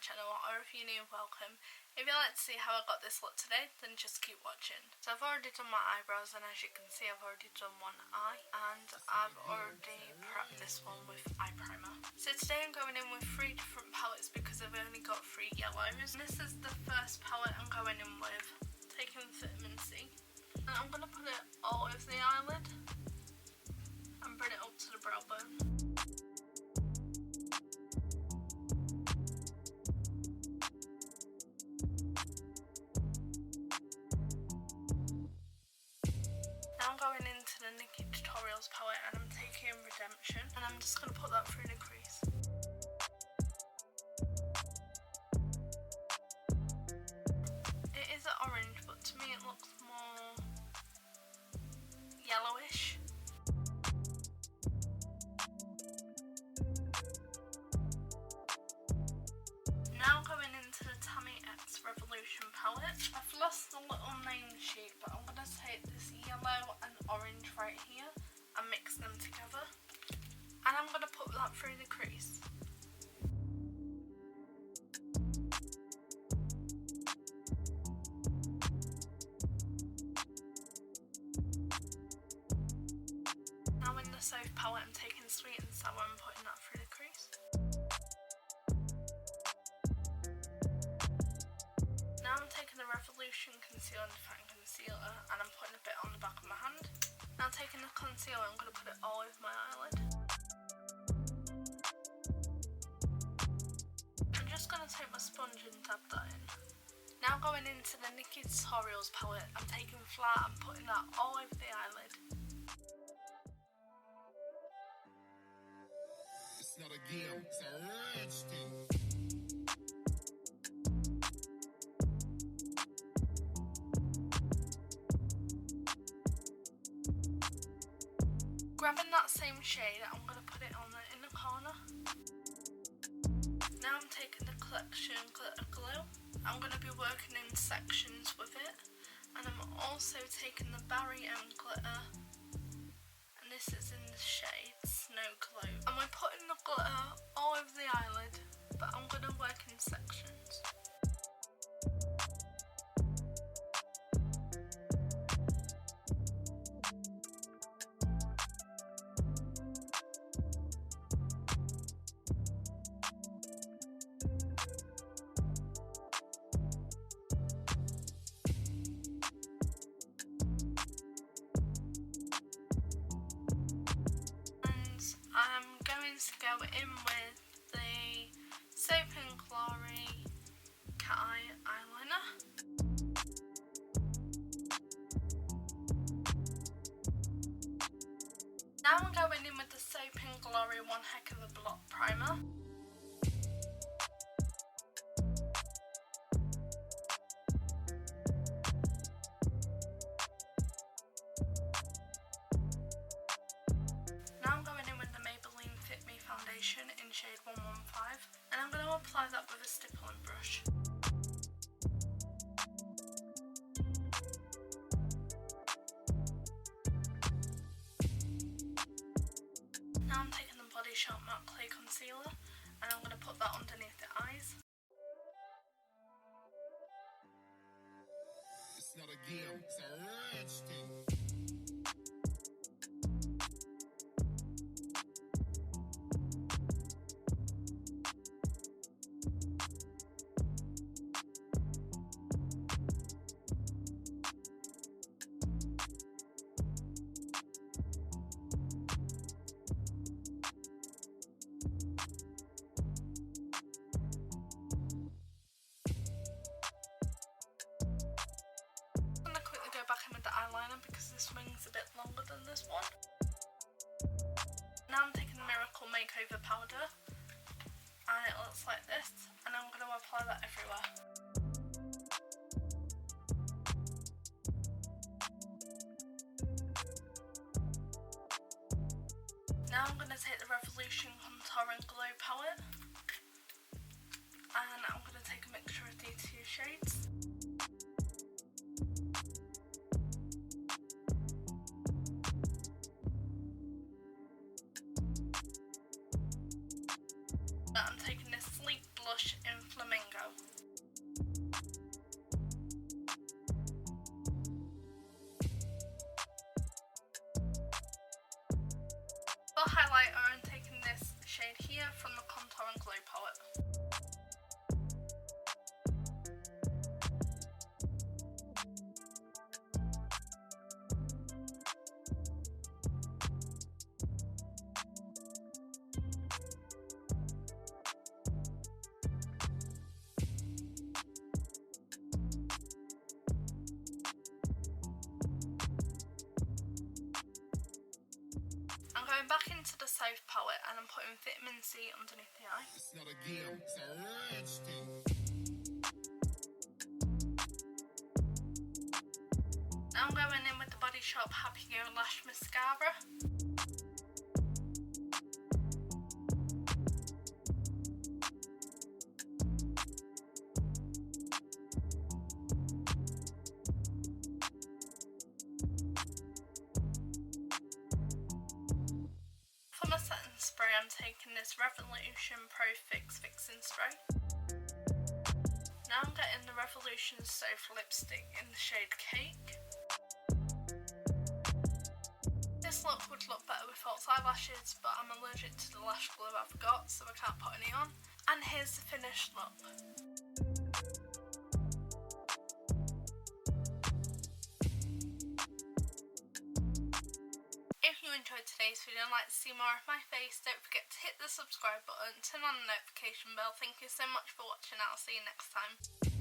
channel, or if you're new, welcome. If you'd like to see how I got this look today, then just keep watching. So I've already done my eyebrows, and as you can see I've already done one eye, and I've already prepped this one with eye primer. So today I'm going in with 3 different palettes because I've only got 3 yellows. And this is the first palette I'm going in with, taking Vitamin C. And I'm going to put it all over the eyelid and bring it up to the brow bone. Now I'm going into the Nikki Tutorials palette and I'm taking Redemption, and I'm just going to put that through the crease. It is an orange, but to me it looks more yellowish. Now I'm going into the Tammy X Revolution palette. I've lost the little name sheet, but I'm going to take this yellow and orange right here and mix them together. And I'm going to put that through the crease. Now in the Soap palette, I'm taking Sweet and Sour and putting that through the crease. Now I'm taking the Revolution Concealer and Define Concealer and I'm putting a bit on the back of my hand. Now taking the concealer, I'm going to put it all over my eyelid. I'm just going to take my sponge and dab that in. Now going into the Nikki Tutorials palette, I'm taking Flat and putting that all over the eyelid. It's not a game, it's a rich thing. Grabbing that same shade, I'm going to put it on the inner corner. Now I'm taking the Collection Glitter Glue. I'm going to be working in sections with it. And I'm also taking the Barry M Glitter. And this is in the shade Snow Globe. And we're putting the glitter all over the eyelid, but I'm going to work in sections. I'm going to go in with the Soap and Glory Cat Eye eyeliner. Now I'm going in with the Soap and Glory One Heck of a Block primer. Now I'm going in with the Maybelline Fit Me foundation in shade 115, and I'm going to apply that with a stippling brush. Now I'm taking the Body Shop Matte Clay Concealer and I'm going to put that underneath the eyes. It's not a game, it's a rich thing. Back in with the eyeliner because this wing's a bit longer than this one. Now I'm taking the Miracle Makeover powder and it looks like this, and I'm going to apply that everywhere. Now I'm going to take the Revolution Contour and Glow palette and I'm going to take a mixture of these 2 shades. I'm taking this Sleek Blush in Flamingo highlighter, I'm taking this shade here from the Contour and Glow palette. I'm going back into the South palette and I'm putting vitamin C underneath the eye. It's not a game, it's a rich thing. Now I'm going in with the Body Shop Happy Go Lash Mascara. For my setting spray, I'm taking this Revolution Pro Fix Fixing Spray. Now I'm getting the Revolution Soft Lipstick in the shade Cake. This look would look better with false eyelashes, but I'm allergic to the lash glue I've got, so I can't put any on. And here's the finished look. If you enjoyed today's video and like to see more of my face, don't forget to hit the subscribe button, turn on the notification bell. Thank you so much for watching. I'll see you next time.